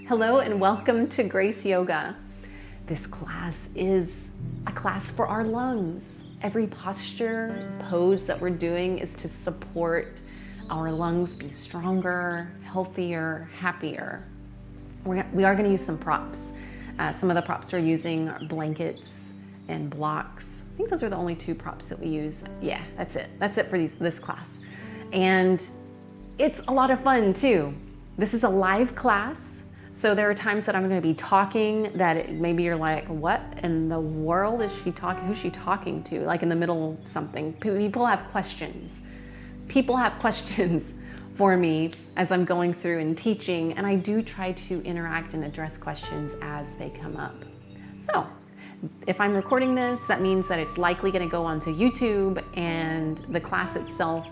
Hello and welcome to Grace Yoga. This class is a class for our lungs. Every posture, pose that we're doing is to support our lungs be stronger, healthier, happier. We are going to use some props. Some of the props we're using are blankets and blocks. I think those are the only two props that we use. Yeah, that's it. That's it for this class. And it's a lot of fun too. This is a live class. So there are times that I'm going to be talking that maybe you're like, what in the world is she talking? Who's she talking to? Like in the middle of something. People have questions. People have questions for me as I'm going through and teaching, and I do try to interact and address questions as they come up. So if I'm recording this, that means that it's likely going to go onto YouTube, and the class itself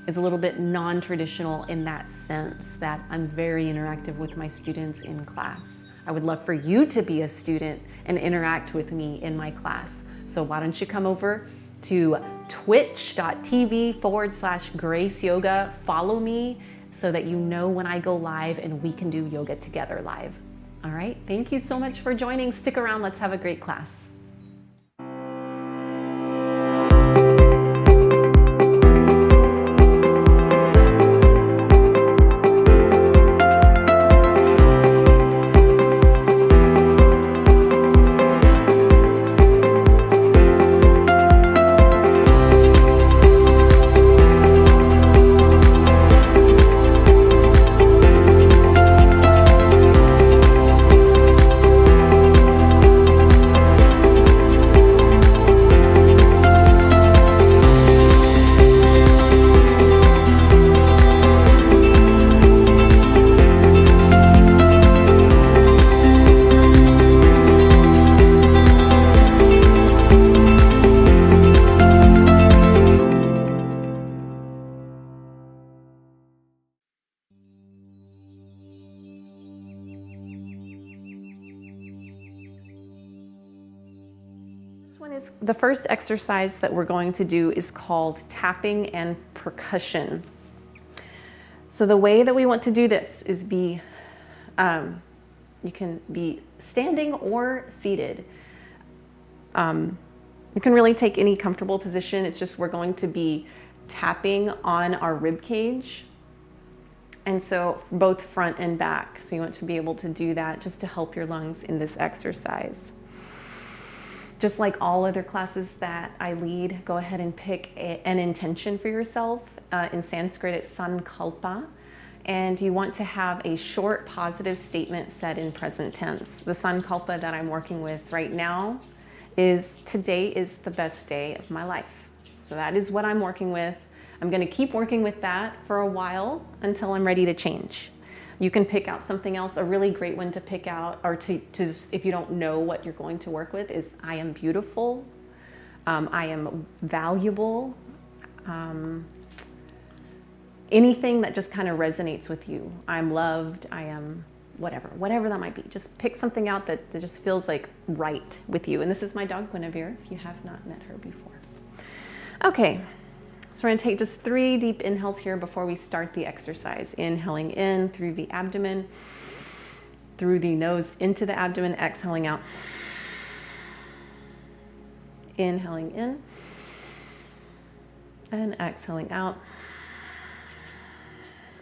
is a little bit non-traditional in that sense that I'm very interactive with my students in class. I would love for you to be a student and interact with me in my class. So why don't you come over to twitch.tv/Grace Yoga. Follow me so that you know when I go live and we can do yoga together live. All right, thank you so much for joining. Stick around, let's have a great class. The first exercise that we're going to do is called tapping and percussion. So the way that we want to do this is you can be standing or seated. You can really take any comfortable position. It's just we're going to be tapping on our rib cage. And so both front and back. So you want to be able to do that just to help your lungs in this exercise. Just like all other classes that I lead, go ahead and pick an intention for yourself. In Sanskrit, it's sankalpa. And you want to have a short positive statement said in present tense. The sankalpa that I'm working with right now is today is the best day of my life. So that is what I'm working with. I'm going to keep working with that for a while until I'm ready to change. You can pick out something else. A really great one to pick out, or to if you don't know what you're going to work with, is I am beautiful, I am valuable, anything that just kind of resonates with you. I'm loved, I am whatever that might be. Just pick something out that just feels like right with you. And this is my dog, Guinevere, if you have not met her before. Okay. So we're going to take just 3 deep inhales here before we start the exercise. Inhaling in through the abdomen, through the nose into the abdomen, exhaling out. Inhaling in and exhaling out.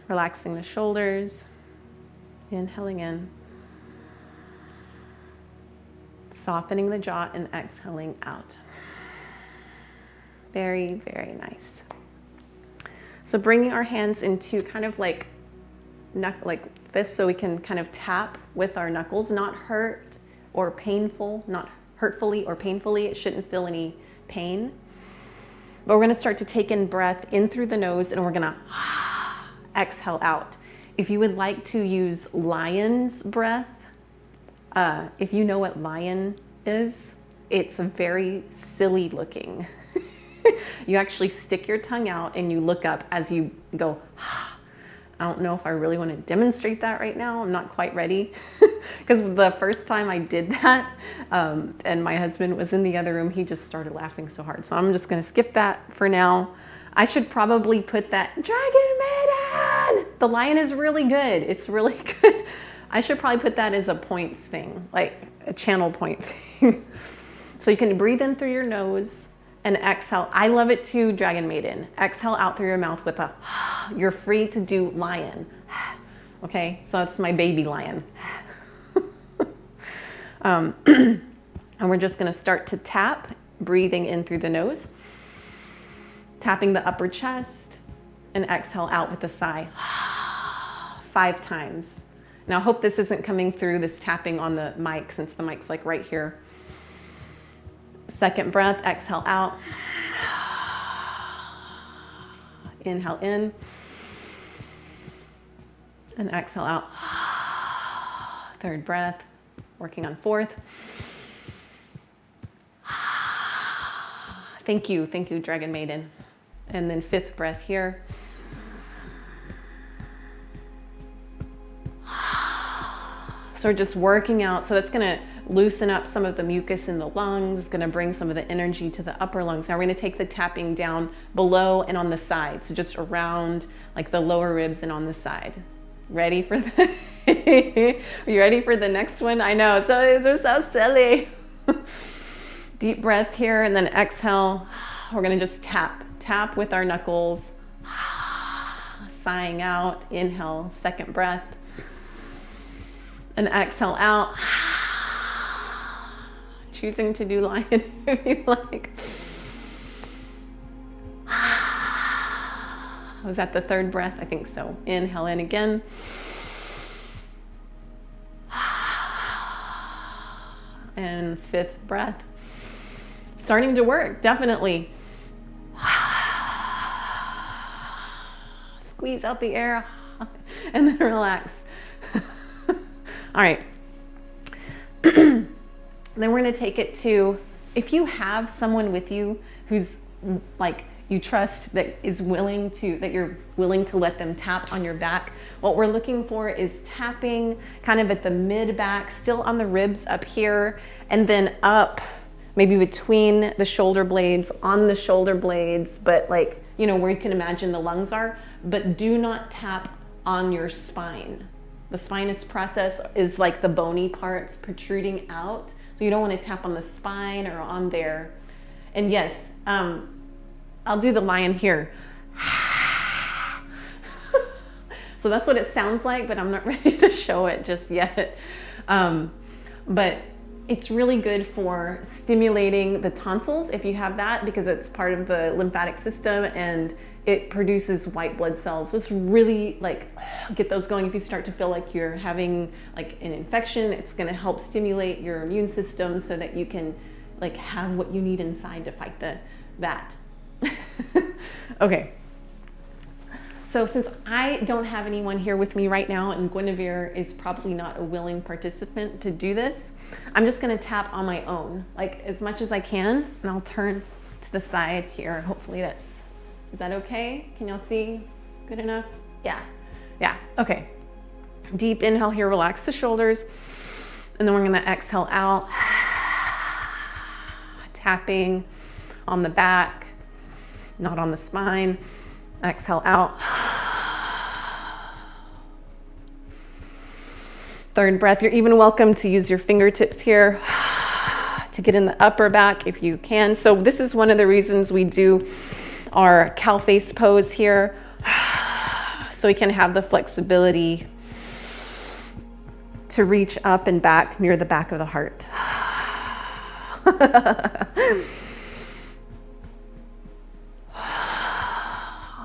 Relaxing the shoulders, inhaling in. Softening the jaw and exhaling out. Very, very nice. So bringing our hands into kind of like fists, so we can kind of tap with our knuckles, not hurt or painful, not hurtfully or painfully. It shouldn't feel any pain. But we're going to start to take in breath in through the nose, and we're going to exhale out. If you would like to use lion's breath, if you know what lion is, it's very silly looking. You actually stick your tongue out and you look up as you go. I don't know if I really want to demonstrate that right now. I'm not quite ready. Because the first time I did that, and my husband was in the other room, he just started laughing so hard. So I'm just going to skip that for now. I should probably put that Dragon Maiden. The lion is really good. It's really good. I should probably put that as a points thing, like a channel point thing. So you can breathe in through your nose and exhale. I love it too, Dragon Maiden. Exhale out through your mouth with a, you're free to do lion. Okay, so that's my baby lion. And we're just gonna start to tap, breathing in through the nose, tapping the upper chest, and exhale out with a sigh. 5 times. Now I hope this isn't coming through, this tapping on the mic, since the mic's like right here. Second breath, exhale out. Inhale in. And exhale out. Third breath, working on fourth. Thank you, Dragon Maiden. And then 5th breath here. So we're just working out. So that's gonna loosen up some of the mucus in the lungs, gonna bring some of the energy to the upper lungs. Now we're gonna take the tapping down below and on the side. So just around like the lower ribs and on the side. Ready for the, are you ready for the next one? I know, so these are so silly. Deep breath here and then exhale. We're gonna just tap with our knuckles. Sighing out, inhale, second breath. And exhale out. Choosing to do lion if you like. Was that the 3rd breath? I think so. Inhale in again. And 5th breath. Starting to work, definitely. Squeeze out the air and then relax. All right. Then we're gonna take it to, if you have someone with you who's like, you trust, that is willing to, that you're willing to let them tap on your back, what we're looking for is tapping kind of at the mid back, still on the ribs up here, and then up, maybe between the shoulder blades, on the shoulder blades, but like, you know, where you can imagine the lungs are, but do not tap on your spine. The spinous process is like the bony parts protruding out. So you don't want to tap on the spine or on there. And yes, I'll do the lion here. So that's what it sounds like, but I'm not ready to show it just yet. But it's really good for stimulating the tonsils if you have that, because it's part of the lymphatic system and it produces white blood cells. So it's really like, get those going. If you start to feel like you're having like an infection, it's gonna help stimulate your immune system so that you can like have what you need inside to fight that. Okay. So since I don't have anyone here with me right now, and Guinevere is probably not a willing participant to do this, I'm just gonna tap on my own, like as much as I can, and I'll turn to the side here. Hopefully is that okay? Can y'all see good enough? Yeah, okay. Deep inhale here, relax the shoulders, and then we're gonna exhale out, tapping on the back, not on the spine. Exhale out. Third breath, you're even welcome to use your fingertips here to get in the upper back if you can. So this is one of the reasons we do our cow face pose here, so we can have the flexibility to reach up and back near the back of the heart.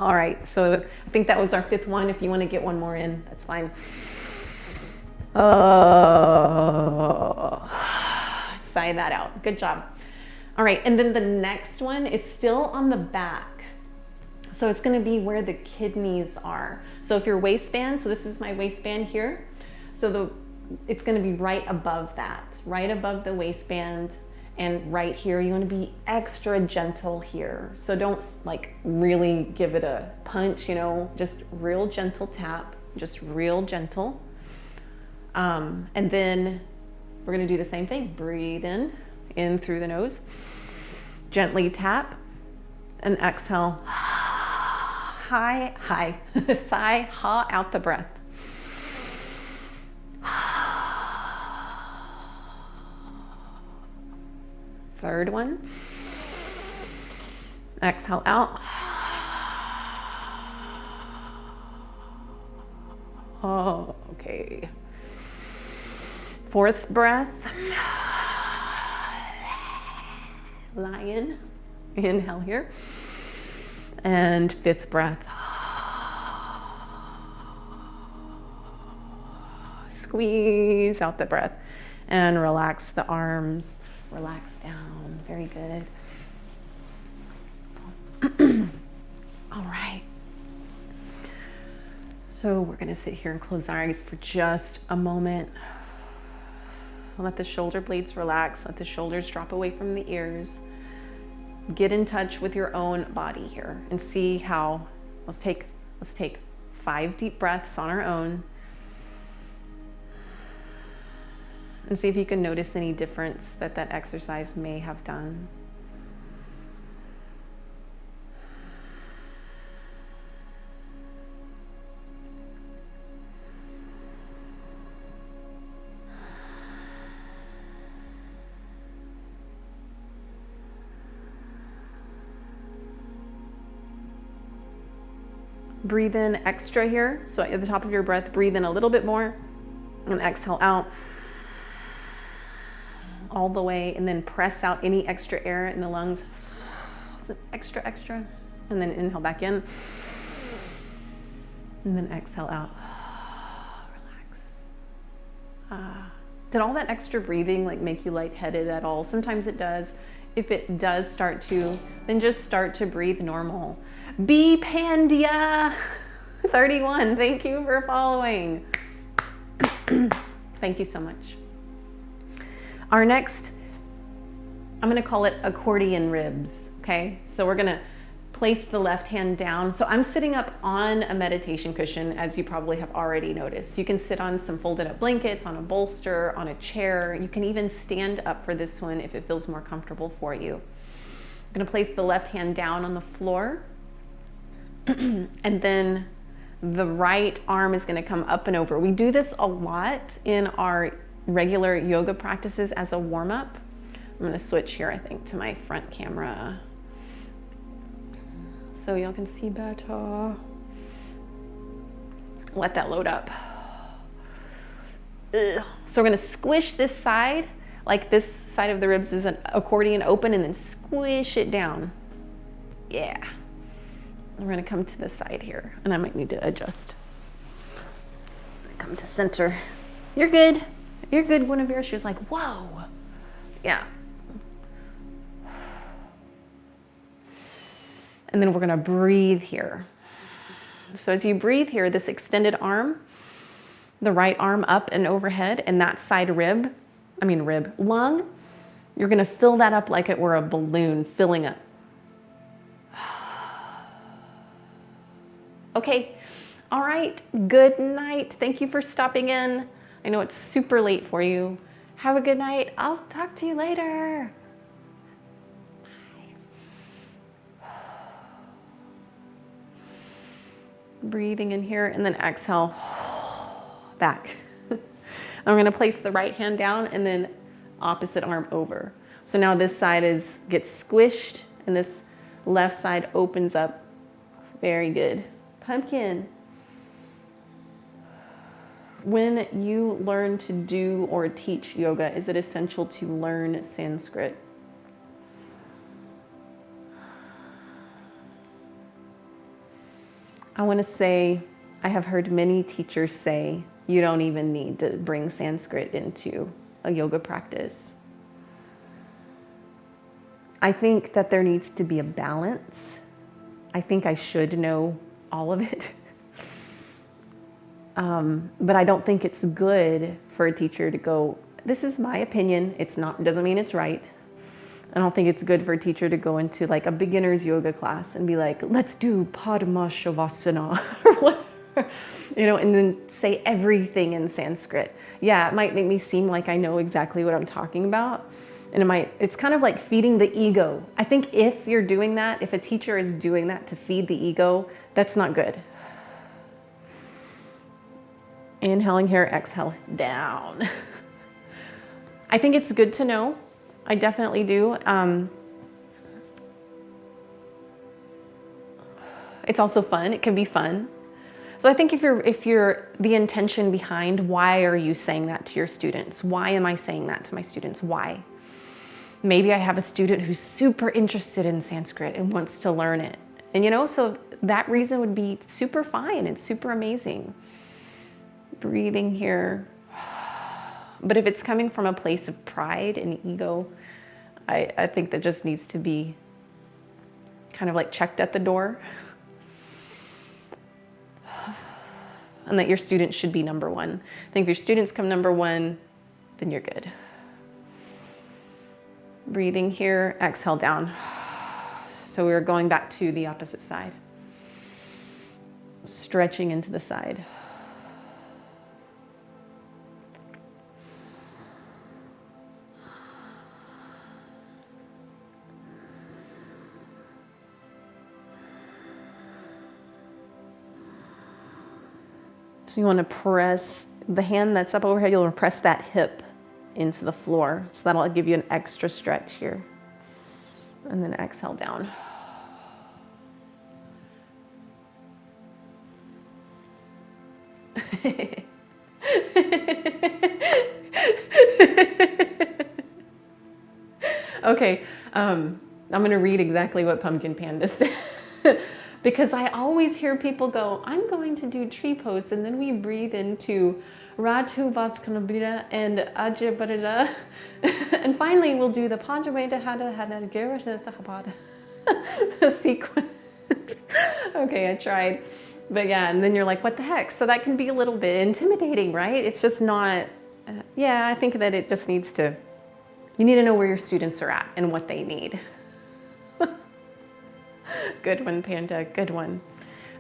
All right, so I think that was our 5th one. If you want to get one more in, that's fine. Sigh that out. Good job. All right, and then the next one is still on the back. So it's going to be where the kidneys are. So if your waistband, so this is my waistband here. So it's going to be right above that, right above the waistband. And right here, you want to be extra gentle here. So don't like really give it a punch, you know, just real gentle tap, just real gentle. And then we're going to do the same thing. Breathe in through the nose, gently tap, and exhale. Sigh, out the breath. third one. Exhale out. Oh, okay. Fourth breath. Lion. Inhale here. And fifth breath. Squeeze out the breath and relax the arms. Relax down. Very good. All right. So we're going to sit here and close our eyes for just a moment. Let the shoulder blades relax. Let the shoulders drop away from the ears. Get in touch with your own body here and see how, let's take 5 deep breaths on our own. And see if you can notice any difference that exercise may have done. Breathe in extra here. So at the top of your breath, breathe in a little bit more and exhale out all the way, and then press out any extra air in the lungs. So extra, and then inhale back in, and then exhale out. Relax. Did all that extra breathing like make you lightheaded at all? Sometimes it does. If it does start to, then just start to breathe normal. B Pandia 31, thank you for following. Thank you so much. Our next, I'm gonna call it accordion ribs, okay? So we're gonna place the left hand down. So I'm sitting up on a meditation cushion, as you probably have already noticed. You can sit on some folded up blankets, on a bolster, on a chair. You can even stand up for this one if it feels more comfortable for you. I'm gonna place the left hand down on the floor, and then the right arm is gonna come up and over. We do this a lot in our regular yoga practices as a warm-up. I'm gonna switch here, I think, to my front camera so y'all can see better. Let that load up. Ugh. So we're gonna squish this side, like this side of the ribs is an accordion open, and then squish it down. Yeah. We're gonna come to the side here, and I might need to adjust. Come to center. You're good. You're good, Guinevere. She was like, whoa. Yeah. And then we're gonna breathe here. So as you breathe here, this extended arm, the right arm up and overhead, and that side lung, you're gonna fill that up like it were a balloon filling up. Okay, all right, good night. Thank you for stopping in. I know it's super late for you. Have a good night. I'll talk to you later. Bye. Breathing in here and then exhale back. I'm gonna place the right hand down and then opposite arm over. So now this side gets squished and this left side opens up. Very good. Pumpkin. When you learn to do or teach yoga, is it essential to learn Sanskrit? I want to say, I have heard many teachers say, you don't even need to bring Sanskrit into a yoga practice. I think that there needs to be a balance. I think I should know all of it. But I don't think it's good for a teacher to go, this is my opinion, doesn't mean it's right. I don't think it's good for a teacher to go into like a beginner's yoga class and be like, let's do Padma Shavasana or whatever, and then say everything in Sanskrit. Yeah, it might make me seem like I know exactly what I'm talking about. And it's kind of like feeding the ego. I think if you're doing that, if a teacher is doing that to feed the ego, that's not good. Inhaling here, exhale down. I think it's good to know I definitely do. It's also fun. It can be fun. So I think if you're the intention behind, why are you saying that to your students? Why am I saying that to my students? Why? Maybe I have a student who's super interested in Sanskrit and wants to learn it. And so that reason would be super fine. It's super amazing. Breathing here. But if it's coming from a place of pride and ego, I think that just needs to be kind of like checked at the door. And that your students should be number one. I think if your students come number one, then you're good. Breathing here, exhale down. So we're going back to the opposite side. Stretching into the side. So you want to press the hand that's up over here, you'll press that hip into the floor. So that'll give you an extra stretch here. And then exhale down. Okay, I'm going to read exactly what Pumpkin Panda said. Because I always hear people go, I'm going to do tree pose, and then we breathe into Ratu Vatskanabhira and Ajabharada. And finally we'll do the Panjameta Hada Hada Girashasahabada sequence. Okay, I tried. But yeah, and then you're like, what the heck? So that can be a little bit intimidating, right? It's just not, yeah, I think that it just needs to, you need to know where your students are at and what they need. Good one, Panda, good one.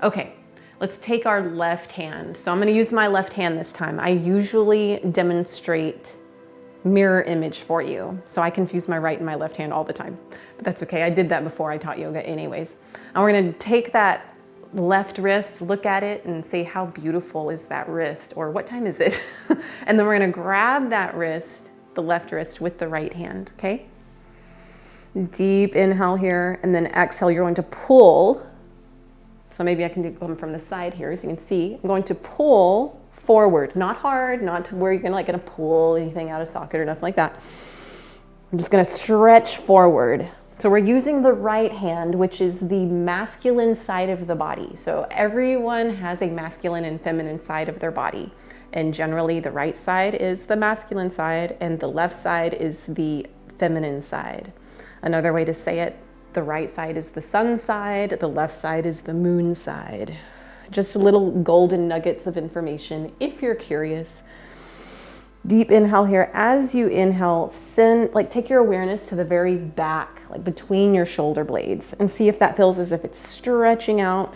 Okay, let's take our left hand. So I'm gonna use my left hand this time. I usually demonstrate mirror image for you. So I confuse my right and my left hand all the time, but that's okay. I did that before I taught yoga anyways. And we're gonna take that left wrist, look at it and say, how beautiful is that wrist? Or what time is it? And then we're gonna grab that wrist, the left wrist with the right hand, okay? Deep inhale here, and then exhale, you're going to pull. So maybe I can come from the side here, as you can see. I'm going to pull forward, not hard, not to where you're gonna pull anything out of socket or nothing like that. I'm just gonna stretch forward. So we're using the right hand, which is the masculine side of the body. So everyone has a masculine and feminine side of their body. And generally the right side is the masculine side and the left side is the feminine side. Another way to say it, the right side is the sun side, the left side is the moon side. Just little golden nuggets of information if you're curious. Deep inhale here. As you inhale, take your awareness to the very back, like between your shoulder blades, and see if that feels as if it's stretching out.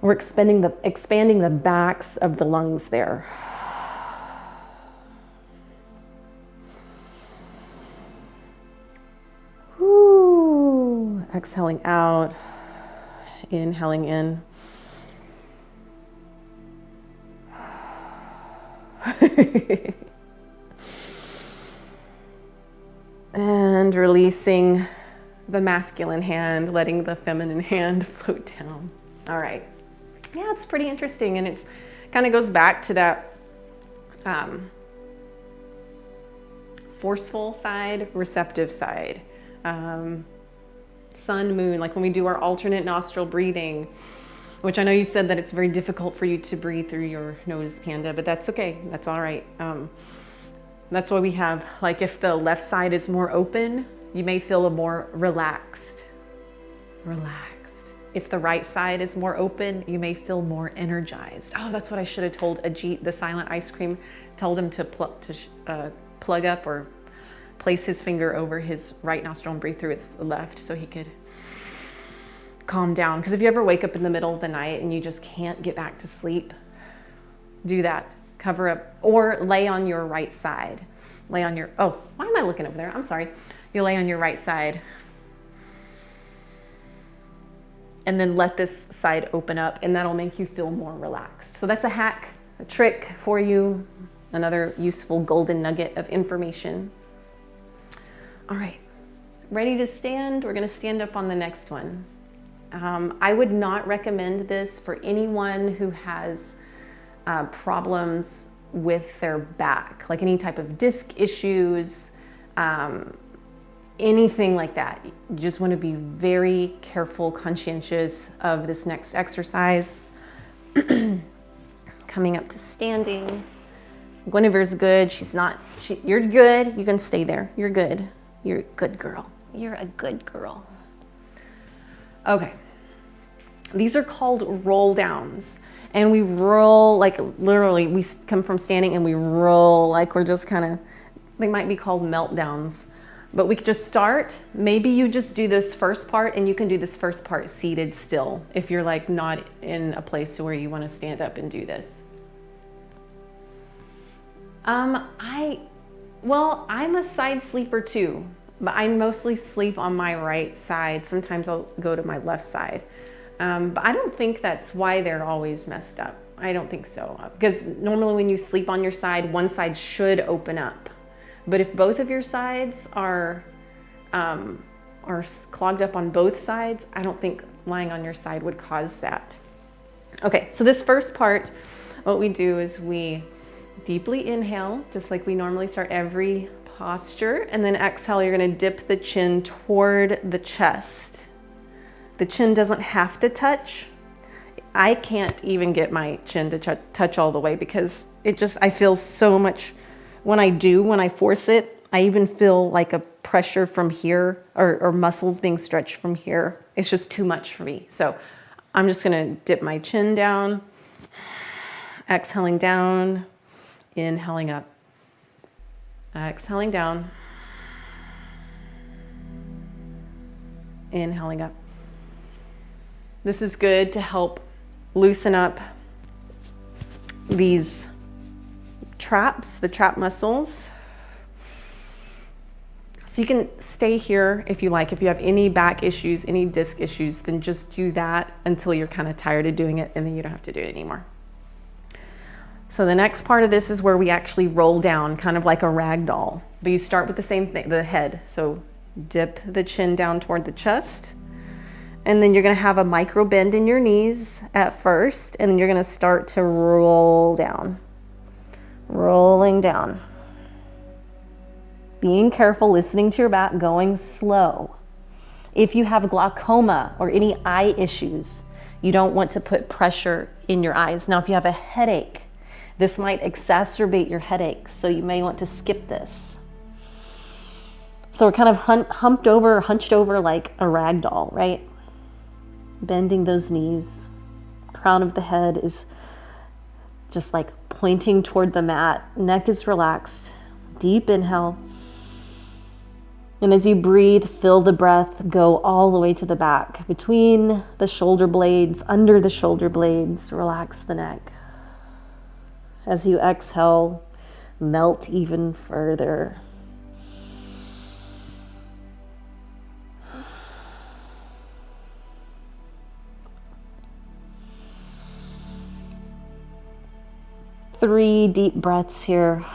We're expanding the backs of the lungs there. Exhaling out, inhaling in. And releasing the masculine hand, letting the feminine hand float down. All right. Yeah, it's pretty interesting. And it's kind of goes back to that forceful side, receptive side. Sun, moon, like when we do our alternate nostril breathing, which I know you said that it's very difficult for you to breathe through your nose, Panda, but that's okay. That's all right. That's why we have, like if the left side is more open, you may feel more relaxed. If the right side is more open, you may feel more energized. Oh, that's what I should have told Ajit, the silent ice cream, told him to plug up or place his finger over his right nostril and breathe through his left so he could calm down. Because if you ever wake up in the middle of the night and you just can't get back to sleep, do that. Cover up or lay on your right side. Lay on your, oh, why am I looking over there? I'm sorry. You lay on your right side and then let this side open up and that'll make you feel more relaxed. So that's a hack, a trick for you. Another useful golden nugget of information. All right, ready to stand? We're gonna stand up on the next one. I would not recommend this for anyone who has problems with their back, like any type of disc issues, anything like that. You just want to be very careful, conscientious of this next exercise. Coming up to standing. Guinevere's good. You're good. You can stay there. You're good. You're a good girl. You're a good girl. Okay. These are called roll downs. And we roll, like literally, we come from standing and we roll like we're just kind of, they might be called meltdowns. But we could just start. Maybe you just do this first part, and you can do this first part seated still if you're like not in a place where you want to stand up and do this. I'm a side sleeper too, but I mostly sleep on my right side. Sometimes I'll go to my left side. But I don't think that's why they're always messed up. I don't think so. Because normally when you sleep on your side, one side should open up. But if both of your sides are clogged up on both sides, I don't think lying on your side would cause that. Okay, so this first part, what we do is we deeply inhale, just like we normally start every posture, and then exhale, you're gonna dip the chin toward the chest. The chin doesn't have to touch. I can't even get my chin to touch all the way because I feel so much when I force it, I even feel like a pressure from here or muscles being stretched from here. It's just too much for me. So I'm just gonna dip my chin down, exhaling down, inhaling up, exhaling down, inhaling up. This is good to help loosen up these traps, the trap muscles. So you can stay here if you like. If you have any back issues, any disc issues, then just do that until you're kind of tired of doing it, and then you don't have to do it anymore. So the next part of this is where we actually roll down, kind of like a rag doll. But you start with the same thing, the head. So dip the chin down toward the chest. And then you're gonna have a micro bend in your knees at first, and then you're gonna start to roll down. Rolling down. Being careful, listening to your back, going slow. If you have glaucoma or any eye issues, you don't want to put pressure in your eyes. Now, if you have a headache, this might exacerbate your headache, so you may want to skip this. So we're kind of hunched over like a rag doll, right? Bending those knees. Crown of the head is just like pointing toward the mat. Neck is relaxed. Deep inhale. And as you breathe, feel the breath go all the way to the back, between the shoulder blades, under the shoulder blades. Relax the neck. As you exhale, melt even further. Three deep breaths here.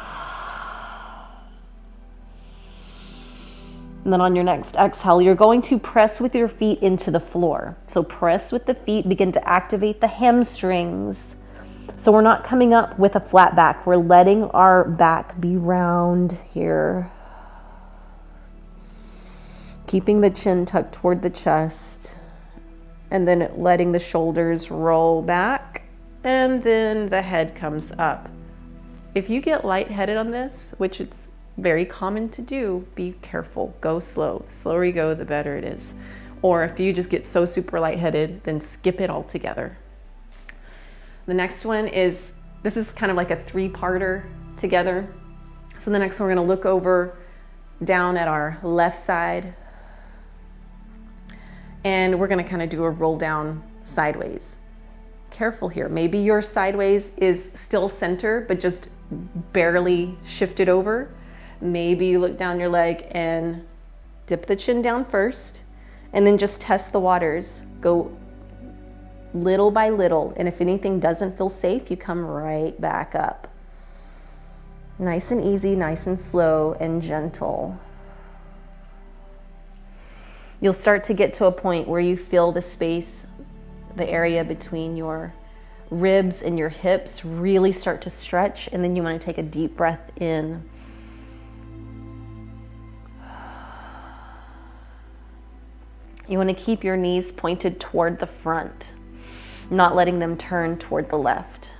And then on your next exhale, you're going to press with your feet into the floor. So press with the feet, begin to activate the hamstrings. So we're not coming up with a flat back. We're letting our back be round here. Keeping the chin tucked toward the chest. And then letting the shoulders roll back. And then the head comes up. If you get lightheaded on this, which it's very common to do, be careful. Go slow. The slower you go, the better it is. Or if you just get so super lightheaded, then skip it altogether. The next one is, this is kind of like a three-parter together. So the next one, we're going to look over down at our left side. And we're going to kind of do a roll down sideways. Careful here. Maybe your sideways is still center, but just barely shifted over. Maybe you look down your leg and dip the chin down first, and then just test the waters. Go little by little, and if anything doesn't feel safe, you come right back up. Nice and easy, nice and slow and gentle. You'll start to get to a point where you feel the space, the area between your ribs and your hips really start to stretch, and then you want to take a deep breath in. You want to keep your knees pointed toward the front, not letting them turn toward the left.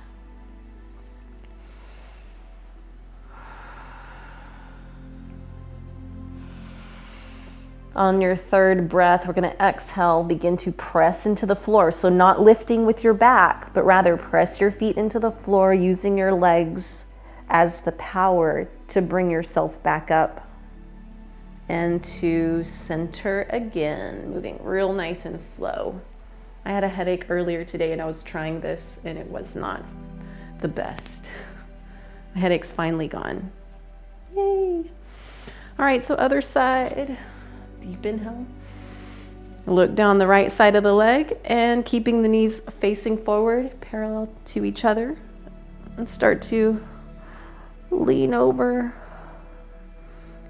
On your third breath, we're going to exhale, begin to press into the floor. So not lifting with your back, but rather press your feet into the floor, using your legs as the power to bring yourself back up. And to center again, moving real nice and slow. I had a headache earlier today and I was trying this and it was not the best. The headache's finally gone. Yay. All right, so other side. Deep inhale. Look down the right side of the leg and keeping the knees facing forward, parallel to each other. And start to lean over.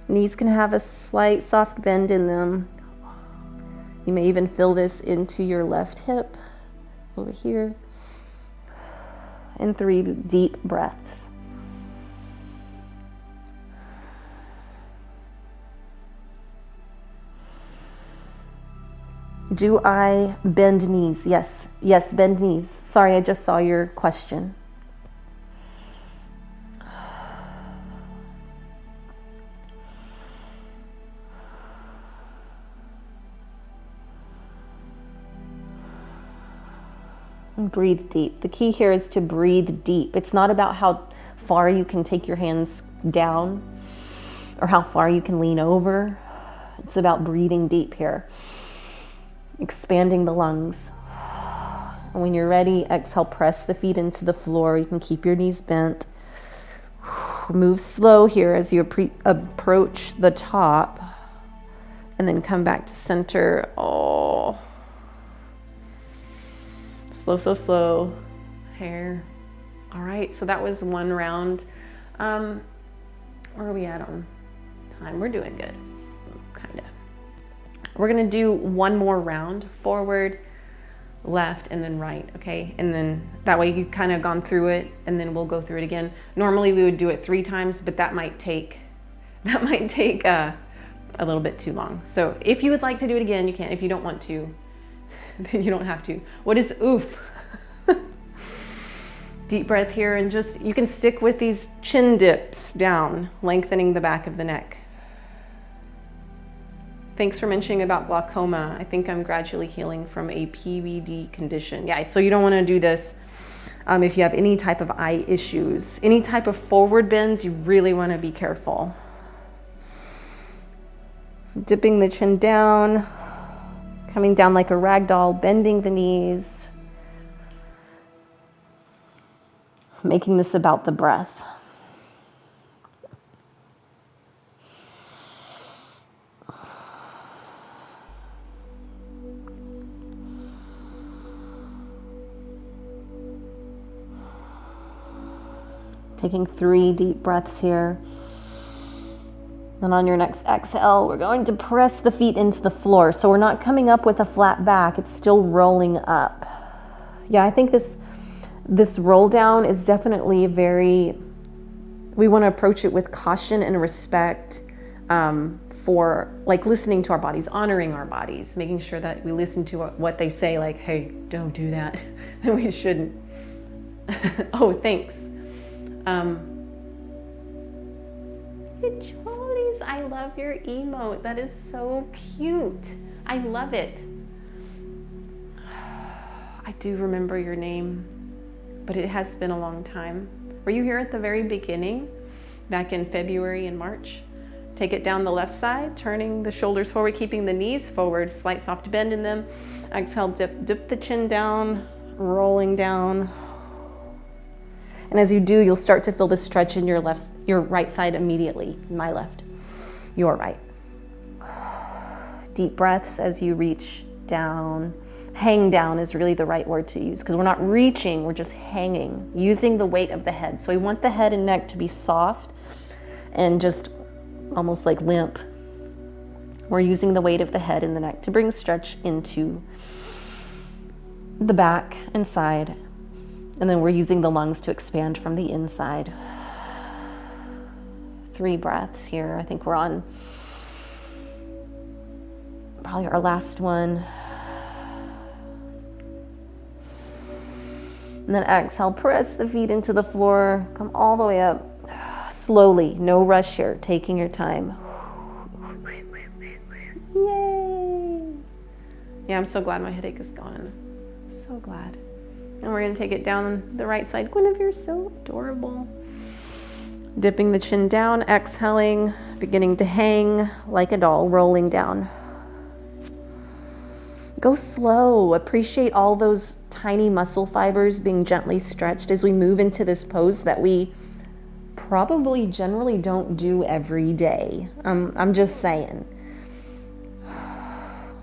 Knees can have a slight soft bend in them. You may even feel this into your left hip over here. And 3 deep breaths. Do I bend knees? Yes. Yes, bend knees. Sorry, I just saw your question. And breathe deep. The key here is to breathe deep. It's not about how far you can take your hands down or how far you can lean over. It's about breathing deep here. Expanding the lungs. And when you're ready, exhale, press the feet into the floor. You can keep your knees bent. Move slow here as you approach the top. And then come back to center. Oh. Slow, slow, slow. Hair. All right, so that was one round. Where are we at on time? We're doing good, kind of. We're gonna do one more round, forward, left, and then right, okay? And then that way you've kind of gone through it, and then we'll go through it again. Normally we would do it 3 times, but that might take a little bit too long. So if you would like to do it again, you can. If you don't want to, then you don't have to. What is oof? Deep breath here, and just, you can stick with these chin dips down, lengthening the back of the neck. Thanks for mentioning about glaucoma. I think I'm gradually healing from a PVD condition. Yeah, so you don't want to do this if you have any type of eye issues. Any type of forward bends, you really want to be careful. So dipping the chin down, coming down like a rag doll, bending the knees. Making this about the breath. Taking 3 deep breaths here. And on your next exhale, we're going to press the feet into the floor. So we're not coming up with a flat back, it's still rolling up. Yeah, I think this roll down is definitely we want to approach it with caution and respect for like listening to our bodies, honoring our bodies, making sure that we listen to what they say, like, hey, don't do that. Then we shouldn't. Oh, thanks. Hey, Charlie's, I love your emote. That is so cute. I love it. I do remember your name, but it has been a long time. Were you here at the very beginning, back in February and March? Take it down the left side, turning the shoulders forward, keeping the knees forward, slight soft bend in them. Exhale, dip the chin down, rolling down. And as you do, you'll start to feel the stretch in your right side immediately. My left, your right. Deep breaths as you reach down. Hang down is really the right word to use, because we're not reaching, we're just hanging, using the weight of the head. So we want the head and neck to be soft, and just almost like limp. We're using the weight of the head and the neck to bring stretch into the back and side. And then we're using the lungs to expand from the inside. 3 breaths here. I think we're on probably our last one. And then exhale, press the feet into the floor. Come all the way up. Slowly, no rush here, taking your time. Yay! Yeah, I'm so glad my headache is gone. So glad. And we're gonna take it down the right side. Guinevere's so adorable. Dipping the chin down, exhaling, beginning to hang like a doll, rolling down. Go slow. Appreciate all those tiny muscle fibers being gently stretched as we move into this pose that we probably generally don't do every day. I'm just saying.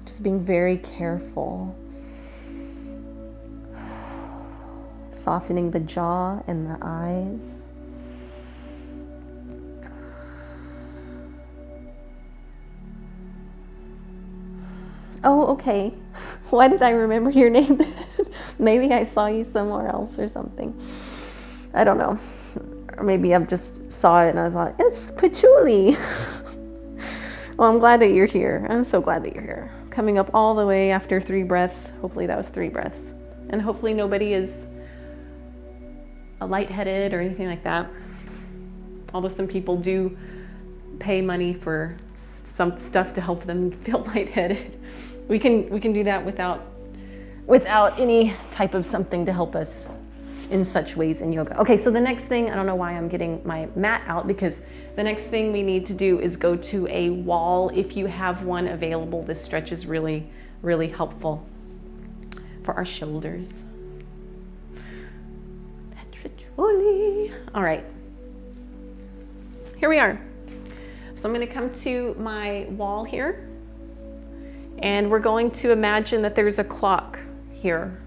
Just being very careful. Softening the jaw and the eyes. Oh, okay. Why did I remember your name? Maybe I saw you somewhere else or something. I don't know. Or maybe I just saw it and I thought, it's Patchouli. Well, I'm glad that you're here. I'm so glad that you're here. Coming up all the way after 3 breaths. Hopefully that was 3 breaths. And hopefully nobody is lightheaded or anything like that. Although some people do pay money for some stuff to help them feel lightheaded. We can do that without any type of something to help us in such ways in yoga. Okay, so the next thing, I don't know why I'm getting my mat out, because the next thing we need to do is go to a wall. If you have one available, this stretch is really, really helpful for our shoulders. All right, here we are. So I'm going to come to my wall here, and we're going to imagine that there's a clock here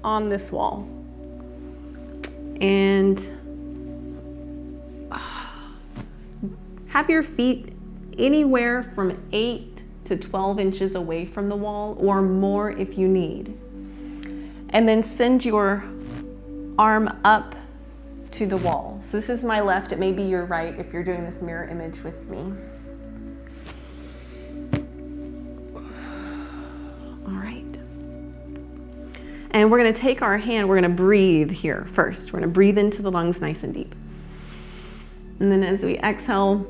on this wall. And have your feet anywhere from 8 to 12 inches away from the wall, or more if you need. And then send your arm up to the wall. So this is my left, it may be your right if you're doing this mirror image with me. All right. And we're gonna take our hand, we're gonna breathe here first. We're gonna breathe into the lungs nice and deep. And then as we exhale,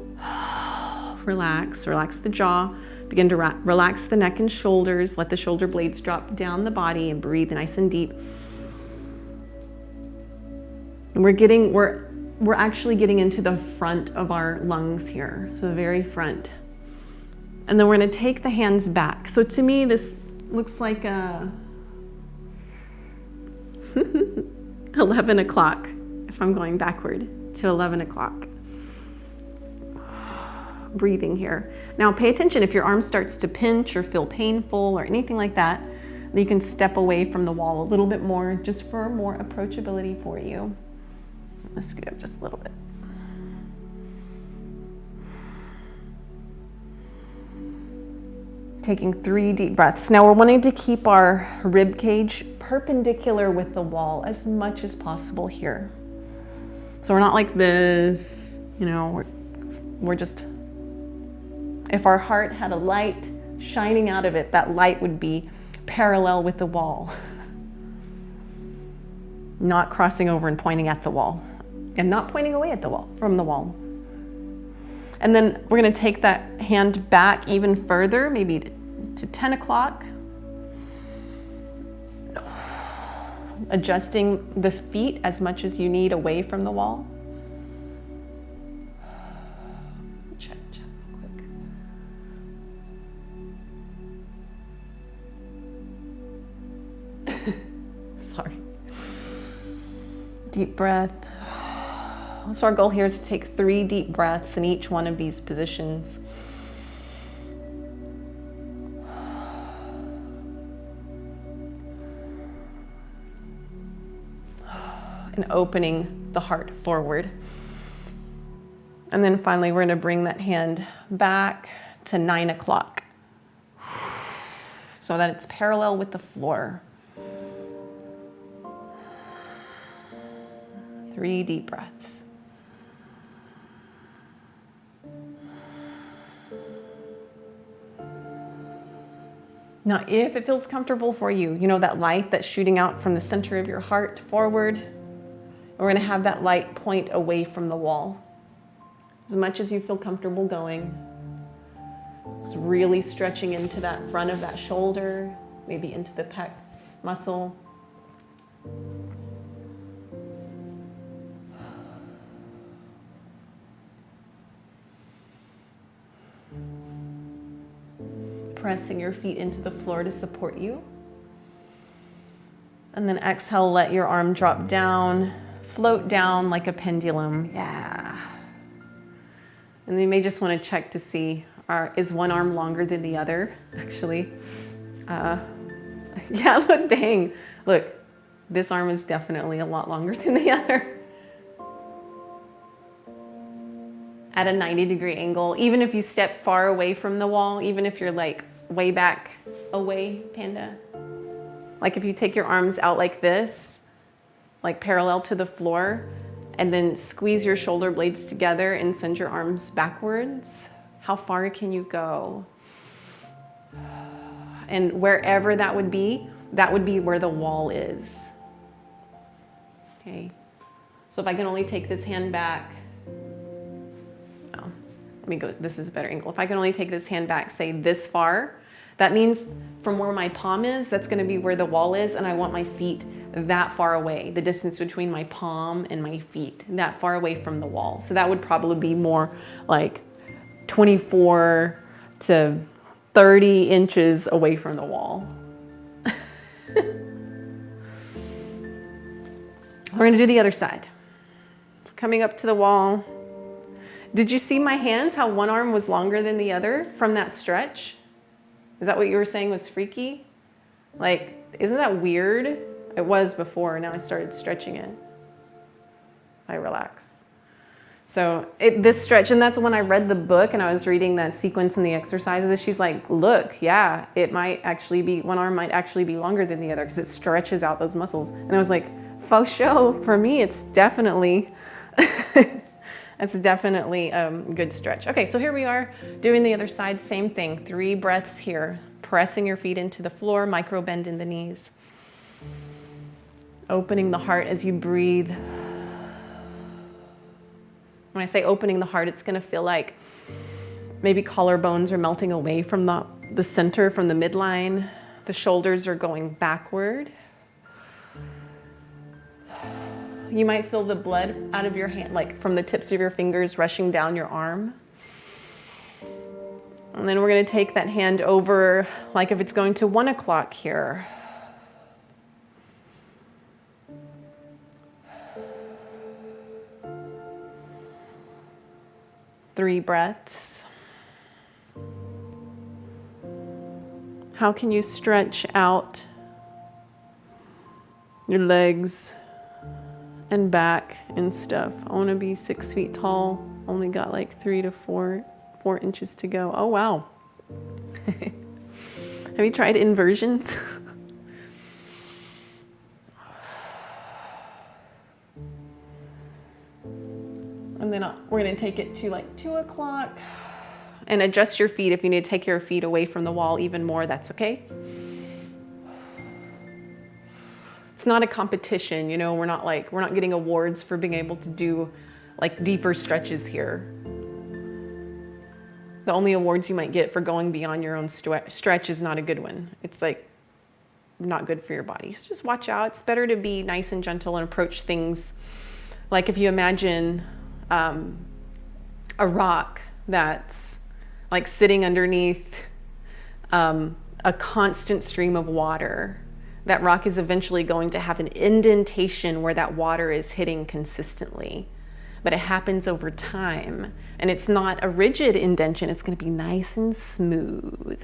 relax the jaw, begin to relax the neck and shoulders, let the shoulder blades drop down the body and breathe nice and deep. And we're actually getting into the front of our lungs here, so the very front. And then we're going to take the hands back. So to me, this looks like a 11 o'clock, if I'm going backward to 11 o'clock. Breathing here. Now pay attention, if your arm starts to pinch or feel painful or anything like that, you can step away from the wall a little bit more, just for more approachability for you. Let's scoot up just a little bit. Taking 3 deep breaths. Now we're wanting to keep our rib cage perpendicular with the wall as much as possible here. So we're not like this, you know, we're just, if our heart had a light shining out of it, that light would be parallel with the wall, not crossing over and pointing at the wall, and not pointing away at the wall, from the wall. And then we're going to take that hand back even further, maybe to 10 o'clock. Adjusting the feet as much as you need away from the wall. Check real quick. Sorry. Deep breath. So our goal here is to take 3 deep breaths in each one of these positions. And opening the heart forward. And then finally, we're gonna bring that hand back to 9 o'clock so that it's parallel with the floor. 3 deep breaths. Now, if it feels comfortable for you, you know that light that's shooting out from the center of your heart forward, we're gonna have that light point away from the wall. As much as you feel comfortable going, just really stretching into that front of that shoulder, maybe into the pec muscle. Pressing your feet into the floor to support you. And then exhale, let your arm drop down, float down like a pendulum. Yeah. And then you may just want to check to see, is one arm longer than the other, actually? Yeah, look, dang. Look, this arm is definitely a lot longer than the other. At a 90-degree angle, even if you step far away from the wall, even if you're like way back away, Panda. Like if you take your arms out like this, like parallel to the floor, and then squeeze your shoulder blades together and send your arms backwards, how far can you go? And wherever that would be where the wall is. Okay. So if I can only take this hand back, let me go, this is a better angle. If I can only take this hand back, say this far, that means from where my palm is, that's gonna be where the wall is, and I want my feet that far away, the distance between my palm and my feet, that far away from the wall. So that would probably be more like 24 to 30 inches away from the wall. We're gonna do the other side. So coming up to the wall. Did you see my hands, how one arm was longer than the other from that stretch? Is that what you were saying was freaky? Like, isn't that weird? It was before, now I started stretching it. I relax. So this stretch, and that's when I read the book and I was reading that sequence in the exercises, she's like, look, yeah, it might actually be, one arm might actually be longer than the other because it stretches out those muscles. And I was like, faux show, for me, it's definitely, it's definitely a good stretch. Okay, so here we are doing the other side, same thing, 3 breaths here, pressing your feet into the floor, micro bend in the knees. Opening the heart as you breathe. When I say opening the heart, it's gonna feel like maybe collarbones are melting away from the center, from the midline. The shoulders are going backward. You might feel the blood out of your hand, like from the tips of your fingers rushing down your arm. And then we're gonna take that hand over, like if it's going to 1 o'clock here. Three breaths. How can you stretch out your legs and back and stuff? I want to be 6 feet tall. Only got like 3 to 4 inches to go. Oh, wow. Have you tried inversions? And then we're gonna take it to like 2 o'clock and adjust your feet. If you need to take your feet away from the wall even more, that's okay. It's not a competition, you know, we're not getting awards for being able to do like deeper stretches here. The only awards you might get for going beyond your own stretch is not a good one. It's like not good for your body. So just watch out. It's better to be nice and gentle and approach things like if you imagine a rock that's like sitting underneath a constant stream of water. That rock is eventually going to have an indentation where that water is hitting consistently, but it happens over time, and it's not a rigid indentation. It's going to be nice and smooth.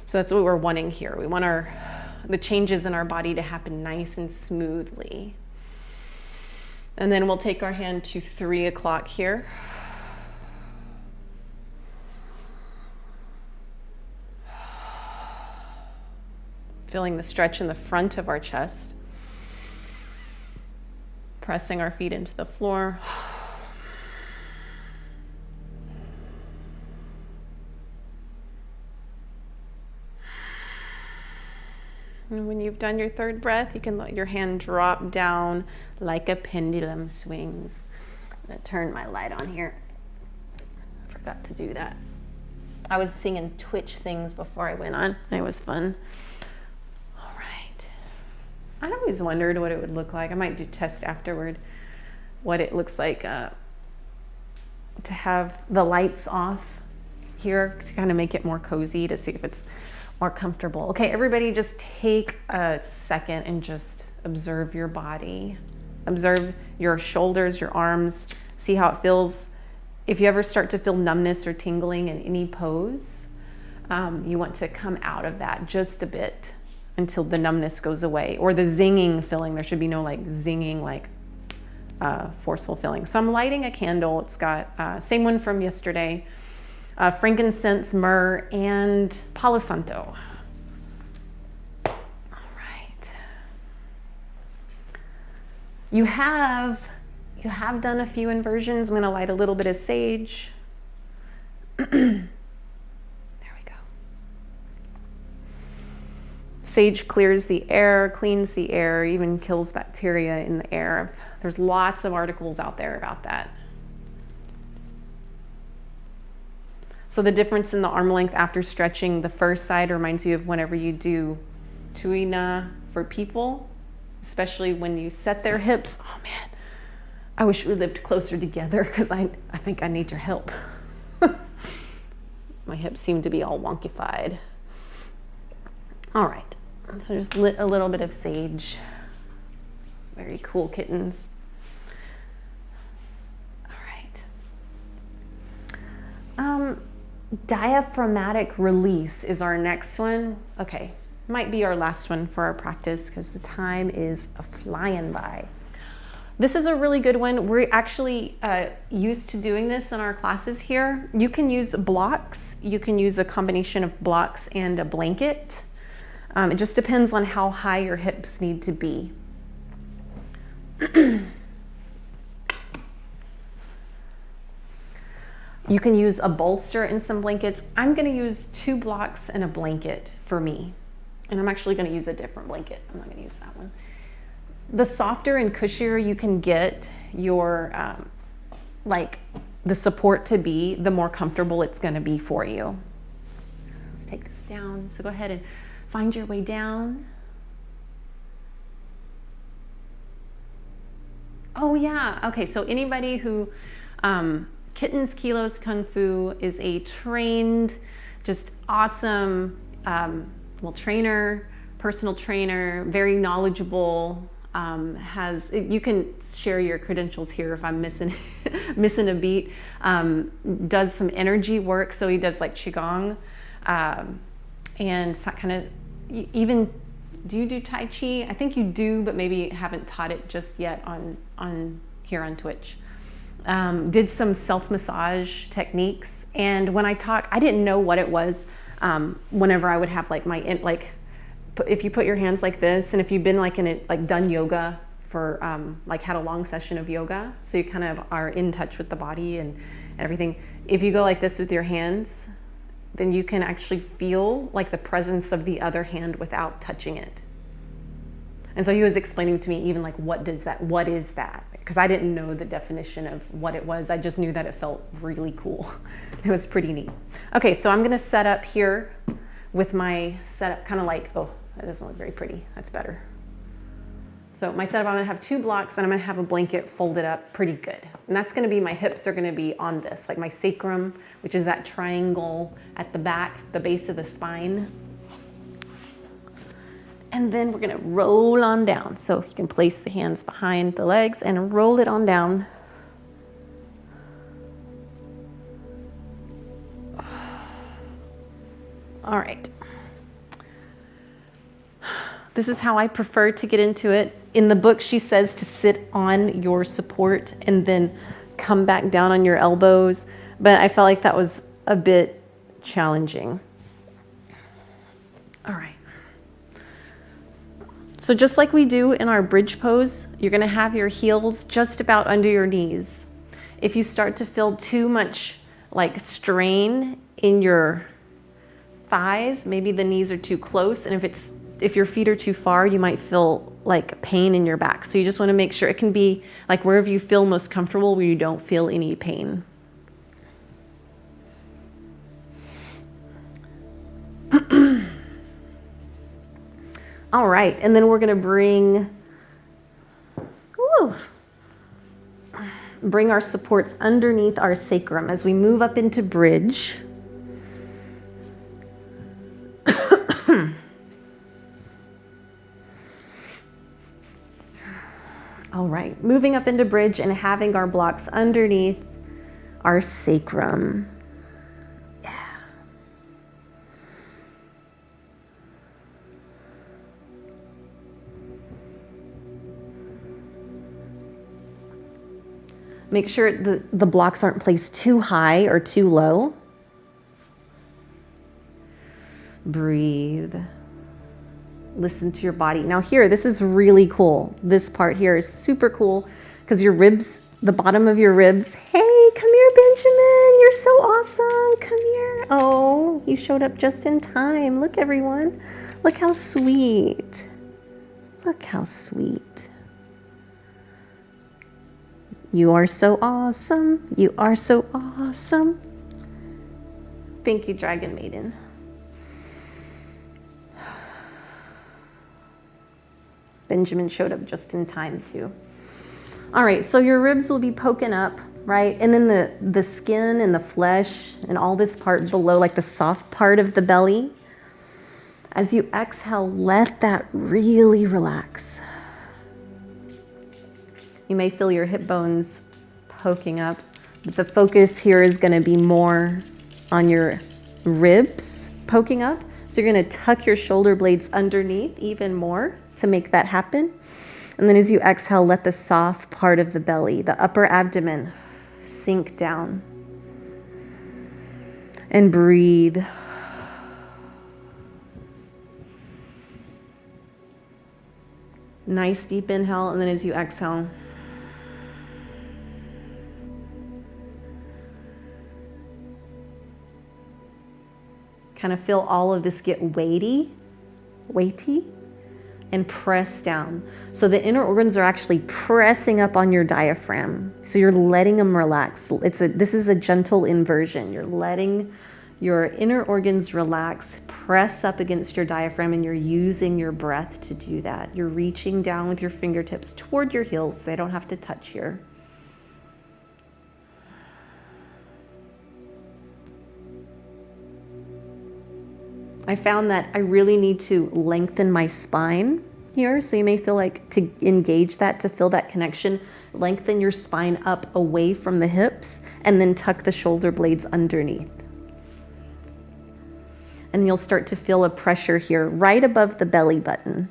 So that's what we're wanting here. We want the changes in our body to happen nice and smoothly. And then we'll take our hand to 3 o'clock here. Feeling the stretch in the front of our chest. Pressing our feet into the floor. And when you've done your 3rd breath, you can let your hand drop down like a pendulum swings. I'm gonna turn my light on here. I forgot to do that. I was singing Twitch sings before I went on. It was fun. All right. I always wondered what it would look like. I might do test afterward what it looks like to have the lights off here to kind of make it more cozy, to see if it's more comfortable. Okay, everybody just take a second and just observe your body. Observe your shoulders, your arms, see how it feels. If you ever start to feel numbness or tingling in any pose, you want to come out of that just a bit until the numbness goes away, or the zinging feeling. There should be no like zinging, like forceful feeling. So I'm lighting a candle. It's got same one from yesterday. Frankincense, myrrh, and Palo Santo. All right. You have done a few inversions. I'm going to light a little bit of sage. There we go. Sage clears the air, cleans the air, even kills bacteria in the air. There's lots of articles out there about that. So the difference in the arm length after stretching the first side reminds you of whenever you do tuina for people, especially when you set their hips. Oh man, I wish we lived closer together because I think I need your help. My hips seem to be all wonkified. All right, so just lit a little bit of sage. Very cool, kittens. All right. Diaphragmatic release is our next one. Okay, might be our last one for our practice because the time is flying by. This is a really good one. We're actually used to doing this in our classes here. You can use blocks. You can use a combination of blocks and a blanket. It just depends on how high your hips need to be. You can use a bolster and some blankets. I'm going to use 2 blocks and a blanket for me. And I'm actually going to use a different blanket. I'm not going to use that one. The softer and cushier you can get your, like the support to be, the more comfortable it's going to be for you. Let's take this down. So go ahead and find your way down. Oh yeah. Okay. So anybody who, Kittens Kilos Kung Fu is a trained, just awesome, trainer, personal trainer, very knowledgeable, you can share your credentials here if I'm missing a beat, does some energy work. So he does like Qigong, and kind of even, do you do Tai Chi? I think you do, but maybe haven't taught it just yet on here on Twitch. Did some self-massage techniques, and when I talk, I didn't know what it was. Whenever I would have like if you put your hands like this, and if you've been done yoga for had a long session of yoga, so you kind of are in touch with the body and everything. If you go like this with your hands, then you can actually feel like the presence of the other hand without touching it. And so he was explaining to me even like, what is that? Because I didn't know the definition of what it was. I just knew that it felt really cool. It was pretty neat. Okay, so I'm gonna set up here with my setup, kind of like, oh, that doesn't look very pretty. That's better. So my setup, I'm gonna have 2 blocks and I'm gonna have a blanket folded up pretty good. And that's gonna be, my hips are gonna be on this, like my sacrum, which is that triangle at the back, the base of the spine. And then we're gonna roll on down. So you can place the hands behind the legs and roll it on down. All right. This is how I prefer to get into it. In the book, she says to sit on your support and then come back down on your elbows, but I felt like that was a bit challenging. All right. So just like we do in our bridge pose, you're gonna have your heels just about under your knees. If you start to feel too much like strain in your thighs, maybe the knees are too close, and if your feet are too far, you might feel like pain in your back. So you just wanna make sure it can be like wherever you feel most comfortable where you don't feel any pain. All right, and then we're gonna bring our supports underneath our sacrum as we move up into bridge. All right, moving up into bridge and having our blocks underneath our sacrum. Make sure the blocks aren't placed too high or too low. Breathe. Listen to your body. Now here, this is really cool. This part here is super cool because your ribs, the bottom of your ribs. Hey, come here, Benjamin. You're so awesome. Come here. Oh, you showed up just in time. Look, everyone. Look how sweet. Look how sweet. You are so awesome. You are so awesome. Thank you, Dragon Maiden. Benjamin showed up just in time too. All right, so your ribs will be poking up, right? And then the skin and the flesh and all this part below, like the soft part of the belly. As you exhale, let that really relax. You may feel your hip bones poking up, but the focus here is gonna be more on your ribs poking up. So you're gonna tuck your shoulder blades underneath even more to make that happen. And then as you exhale, let the soft part of the belly, the upper abdomen, sink down. And breathe. Nice deep inhale, and then as you exhale, kind of feel all of this get weighty, and press down. So the inner organs are actually pressing up on your diaphragm. So you're letting them relax. This is a gentle inversion. You're letting your inner organs relax, press up against your diaphragm, and you're using your breath to do that. You're reaching down with your fingertips toward your heels. They don't have to touch here. I found that I really need to lengthen my spine here. So you may feel like to engage that, to feel that connection, lengthen your spine up away from the hips and then tuck the shoulder blades underneath. And you'll start to feel a pressure here right above the belly button,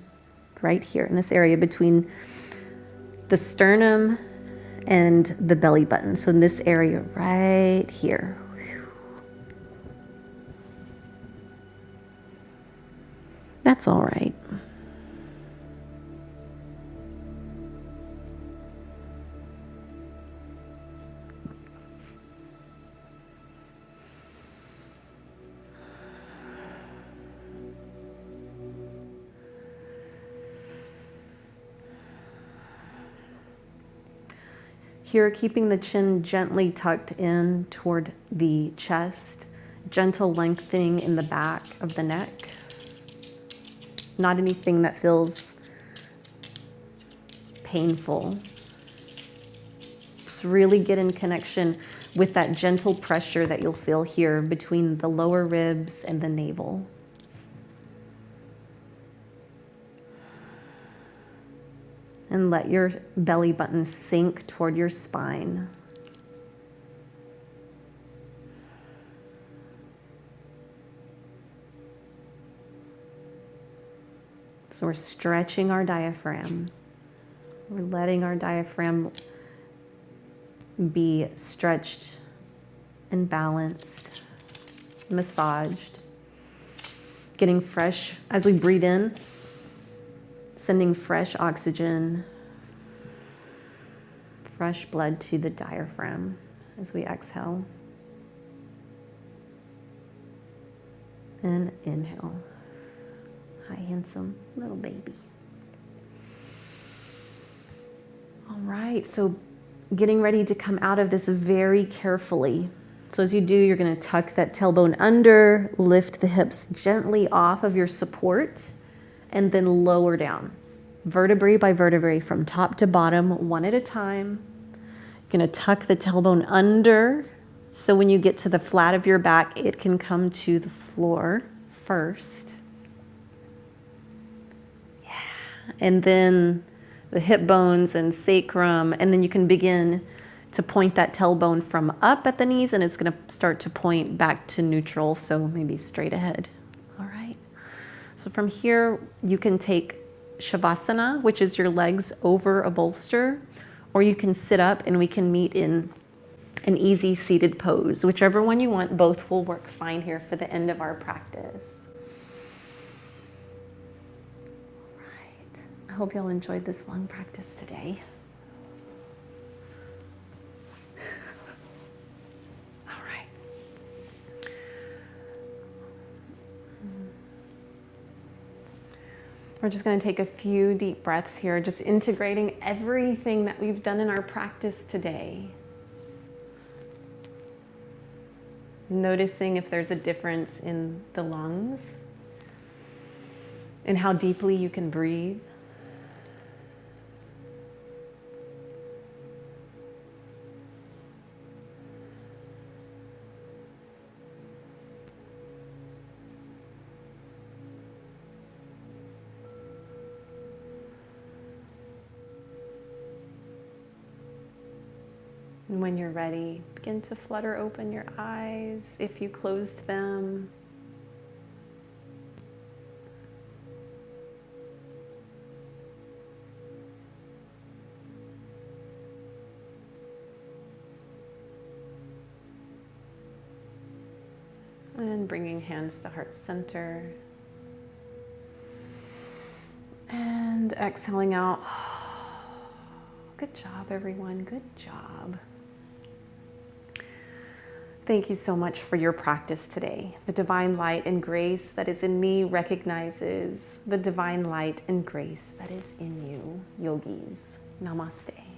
right here in this area between the sternum and the belly button. So in this area right here. That's all right. Here, keeping the chin gently tucked in toward the chest, gentle lengthening in the back of the neck. Not anything that feels painful. Just really get in connection with that gentle pressure that you'll feel here between the lower ribs and the navel. And let your belly button sink toward your spine. So we're stretching our diaphragm. We're letting our diaphragm be stretched and balanced, massaged, getting fresh as we breathe in, sending fresh oxygen, fresh blood to the diaphragm as we exhale. And inhale. Hi, handsome little baby. All right, so getting ready to come out of this very carefully. So as you do, you're going to tuck that tailbone under, lift the hips gently off of your support, and then lower down, vertebrae by vertebrae, from top to bottom, one at a time. You're going to tuck the tailbone under, so when you get to the flat of your back, it can come to the floor first. Yeah, and then the hip bones and sacrum, and then you can begin to point that tailbone from up at the knees, and it's going to start to point back to neutral, so maybe straight ahead. All right. So from here, you can take Shavasana, which is your legs over a bolster, or you can sit up and we can meet in an easy seated pose. Whichever one you want, both will work fine here for the end of our practice. All right. I hope y'all enjoyed this long practice today. All right. We're just going to take a few deep breaths here, just integrating everything that we've done in our practice today. Noticing if there's a difference in the lungs and how deeply you can breathe. And when you're ready, begin to flutter open your eyes if you closed them. And bringing hands to heart center. And exhaling out. Good job, everyone. Good job. Thank you so much for your practice today. The divine light and grace that is in me recognizes the divine light and grace that is in you, yogis. Namaste.